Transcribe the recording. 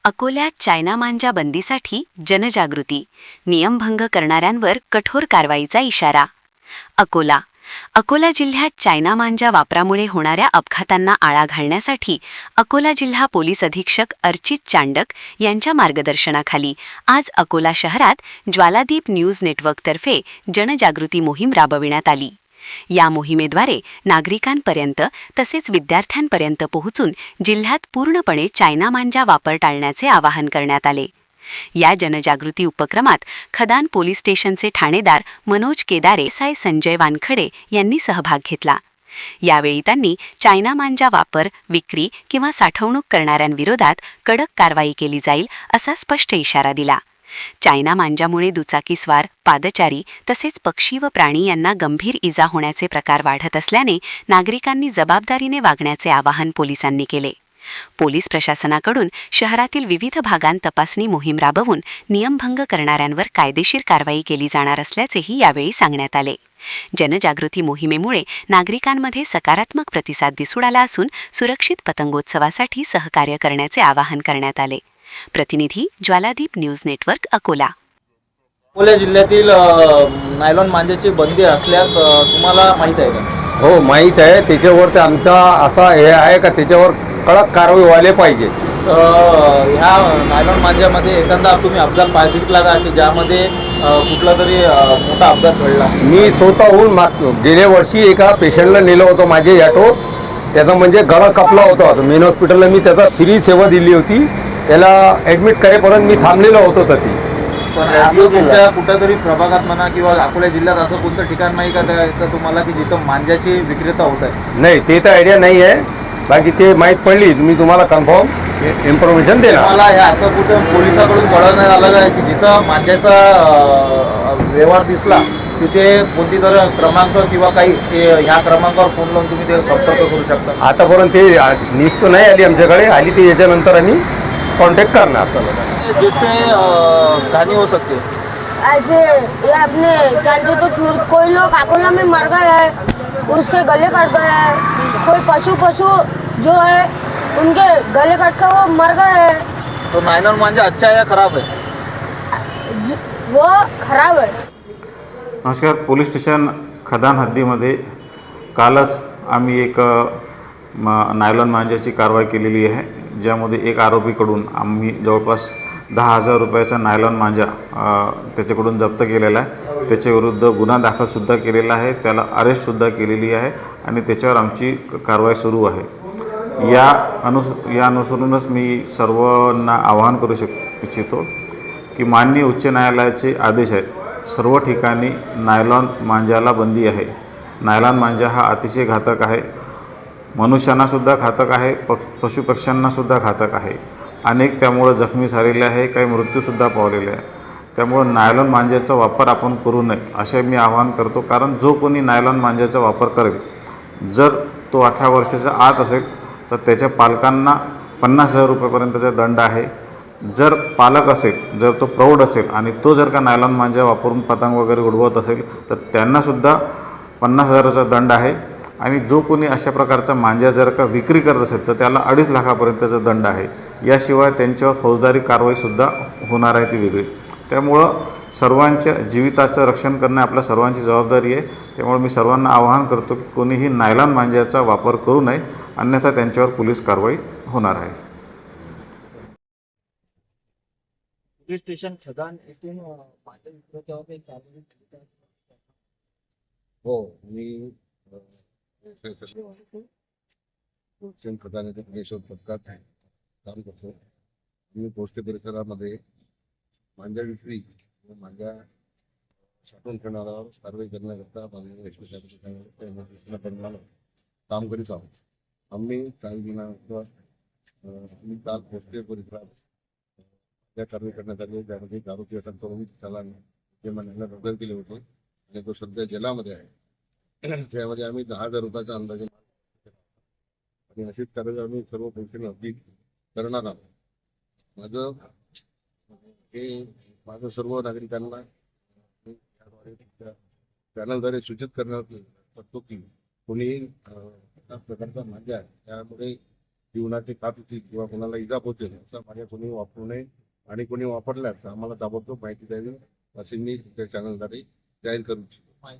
अकोल्यात चायना मांजा बंदीसाठी जनजागृती, नियमभंग करणाऱ्यांवर कठोर कारवाईचा इशारा. अकोला जिल्ह्यात चायना मांजा वापरामुळे होणाऱ्या अपघातांना आळा घालण्यासाठी अकोला जिल्हा पोलीस अधीक्षक अर्चित चांडक यांच्या मार्गदर्शनाखाली आज अकोला शहरात ज्वालादीप न्यूज नेटवर्कतर्फे जनजागृती मोहीम राबविण्यात आली. या मोहिमेद्वारे नागरिकांपर्यंत तसेच विद्यार्थ्यांपर्यंत पोहोचून जिल्ह्यात पूर्णपणे चायना मांजा वापर टाळण्याचे आवाहन करण्यात आले. या जनजागृती उपक्रमात खदान पोलीस स्टेशनचे ठाणेदार मनोज केदारे साय संजय वानखडे यांनी सहभाग घेतला. यावेळी त्यांनी चायना मांजा वापर, विक्री किंवा साठवणूक करणाऱ्यांविरोधात कडक कारवाई केली जाईल असा स्पष्ट इशारा दिला. चायना मांजामुळे दुचाकीस्वार, पादचारी तसेच पक्षी व प्राणी यांना गंभीर इजा होण्याचे प्रकार वाढत असल्याने नागरिकांनी जबाबदारीने वागण्याचे आवाहन पोलिसांनी केले. पोलीस प्रशासनाकडून शहरातील विविध भागांत तपासणी मोहीम राबवून नियमभंग करणाऱ्यांवर कायदेशीर कारवाई केली जाणार असल्याचेही यावेळी सांगण्यात आले. जनजागृती मोहिमेमुळे नागरिकांमध्ये सकारात्मक प्रतिसाद दिसून आला असून सुरक्षित पतंगोत्सवासाठी सहकार्य करण्याचे आवाहन करण्यात आले. प्रतिनिधी ज्वालादीप न्यूज नेटवर्क अकोला. अकोला जिल्ह्यातील नायलॉन मांजाची बंदी असल्यास तुम्हाला माहीत आहे का? हो, माहीत आहे. त्याच्यावर ते आमचा असा हे आहे का त्याच्यावर कडक कारवाई व्हायला पाहिजे. ह्या नायलॉन मांजामध्ये एखादा तुम्ही अपघात पाहिला का की ज्यामध्ये कुठला तरी मोठा अपघात घडला? मी स्वतःहून गेल्या वर्षी एका पेशंटला नेलं होतं माझे ॲटो. त्याचा म्हणजे गळा कापला होता. मेन हॉस्पिटलला मी त्याचा फ्री सेवा दिली होती. त्याला ॲडमिट करेपर्यंत मी थांबलेलो होतो. पण असं तुमच्या कुठेतरी प्रभागात म्हणा किंवा अकोला जिल्ह्यात असं कोणतं ठिकाण नाही का तर तुम्हाला की जिथं मांजाची विक्रेता होत आहे? नाही, ते तर आयडिया नाही आहे. बाकी ते माहीत पडली मी तुम्हाला कन्फर्म इन्फॉर्मेशन देणार. मला हे असं कुठं पोलिसांकडून कळवण्यात आलं आहे की जिथं मांजाचा व्यवहार दिसला तिथे कोणती तर क्रमांक किंवा काही ह्या क्रमांकावर फोन लावून तुम्ही ते संपर्क करू शकता? आतापर्यंत ते लिस्ट नाही आली आमच्याकडे. आली ती याच्यानंतर आम्ही कॉन्टॅक्ट करणार. जिससे कहानी हो सकती है ऐसे ये अपने चलते तो कोई लोग अकोला में मर गए हैं, उसके गले कट गए हैं. कोई पशु जो है उनके गले कट कर वो मर गए हैं. तो नायलॉन मांजा अच्छा है या खराब है? वो खराब है. नमस्कार. पोलीस स्टेशन खदान हद्दीमध्ये कालच आम्ही एक नायलॉन मांजाची कारवाई केलेली आहे, ज्यामध्ये एक आरोपीकडून आम्ही जवळपास 10,000 रुपयाचा नायलॉन मांजा त्याच्याकडून जप्त केलेला आहे. त्याच्याविरुद्ध गुन्हा दाखलसुद्धा केलेला आहे, त्याला अरेस्टसुद्धा केलेली आहे आणि त्याच्यावर आमची कारवाई सुरू आहे. या अनुसरूनच मी सर्वांना आवाहन करू इच्छितो की माननीय उच्च न्यायालयाचे आदेश आहेत. सर्व ठिकाणी नायलॉन मांजाला बंदी आहे. नायलॉन मांजा हा अतिशय घातक आहे. मनुष्यांनासुद्धा घातक आहे, पशुपक्ष्यांनासुद्धा घातक आहे. अनेक त्यामुळं जखमी झालेले आहे, काही मृत्यूसुद्धा पावलेले आहे. त्यामुळं नायलॉन मांजाचा वापर आपण करू नये असे मी आवाहन करतो. कारण जो कोणी नायलॉन मांजाचा वापर करेल, जर तो 18 वर्षाच्या आत असेल तर त्याच्या पालकांना 50,000 रुपयेपर्यंतचा दंड आहे. जर पालक असेल, जर तो प्रौढ असेल आणि तो जर का नायलॉन मांजा वापरून पतंग वगैरे उडवत असेल तर त्यांनासुद्धा 50,000चा दंड आहे. आणि जो कोणी अशा प्रकारचा मांजा जर का विक्री करत असेल तर त्याला 2.5 लाखापर्यंतचा दंड आहे. याशिवाय त्यांच्यावर फौजदारी कारवाईसुद्धा होणार आहे, ती वेगळी. त्यामुळं सर्वांच्या जीविताचं रक्षण करणे आपल्या सर्वांची जबाबदारी आहे. त्यामुळे मी सर्वांना आवाहन करतो की कोणीही नायलॉन मांजाचा वापर करू नये, अन्यथा त्यांच्यावर पोलीस कारवाई होणार आहे. पोलीस स्टेशन खदान येथून मांजा विक्रेत्यावर एक कारवाई केली आहे. हो, मी खदान येथे गणेश पथकात काम करतो. मी पोस्ट परिसरामध्ये मांजा विक्री व मांजा साठवून ठेवणाऱ्यावर कारवाई करण्याकरता माननीय एस पी साहेबांच्या परिमाण काम करीत आहोत. आम्ही काल दिनांक काल पोस्ट परिसरात त्या कारवाई करण्यात आली. त्यामध्ये एक आरोपी अटक करून त्याला मान्यला नजर केले होते आणि तो सध्या जेलामध्ये आहे. त्यामध्ये आम्ही 10,000 रुपयाचा अंदाजे आणि अशीच कारवाई आम्ही सर्व पोलिसांना हद्दीत करणार आहोत. माझं सर्व नागरिकांना चॅनलद्वारे सूचित करण्यात करतो की कोणीही अशा प्रकारचा मांजा आहे त्यामुळे जीवनाची खात होती किंवा कोणाला इजा पोहोचेल असं माझ्या कोणी वापरू नये आणि कोणी वापरल्यास आम्हाला ताबडतोब माहिती द्यावी असे मी त्या चॅनलद्वारे जाहीर करू इच्छितो.